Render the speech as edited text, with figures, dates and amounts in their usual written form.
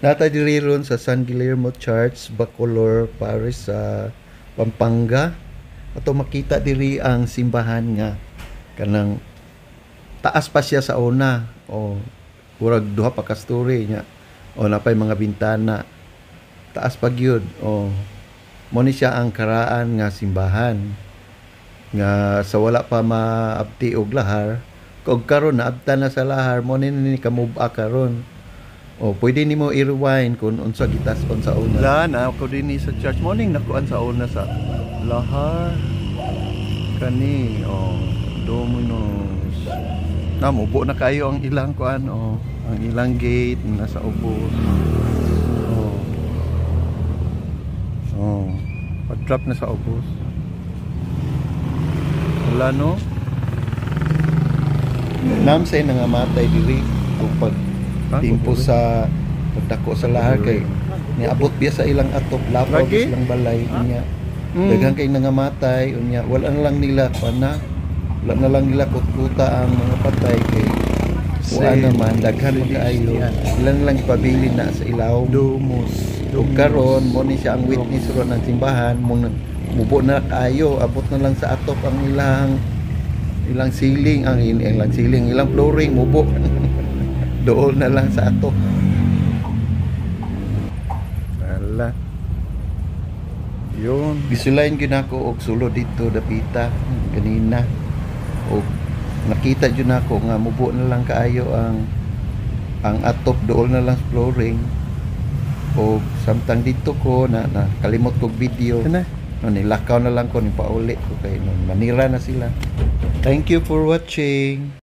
Nata diri ron sa San Guillermo Church, Bacolor, Paris sa Pampanga. Ato makita diri ang simbahan nga kanang taas pa siya sa una o murag duha pa ka story nya o napay mga bintana taas pa gyud o mo ni siya ang karaan nga simbahan nga sa wala pa maabti og lahar kog karon naabtan na sa lahar mo ni kamub-a karon o pwede nimo i-rewind kung unsa gitas-on sa una la na ako dinhi sa church morning nakuan sa una sa lahar kani o Dominos namubo na kayo ang ilang kuan o ang ilang gate nasa ubos pag-drop na sa ubos wala no namsay nangamatay diri kung pag timpo sa pagdako sa lahar kay niabot biya sa ilang atop lapaw sa ilang balay niya daghang kay nangamatay unya wala na lang nila pana wala na lang nila kutkuta ang mga patay kay wala naman daghan man kaayo ilan lang ipabili na sa ilaw Domos ug karon mo ni siya ang witness ron ng simbahan mubo na kaayo abot na lang sa atop ang ilang ceiling ang ilang ceiling ilang flooring mubo dool na lang sa atop ala yun gisulayan gyud nako og sulod dito dapita kanina og nakita jud nako nga mubo na lang kaayo ang atop dool na lang sa flooring o samtang dito ko na kalimot kog video no nilakaw na lang ko ni pauli ko kay manira na sila. Thank you for watching.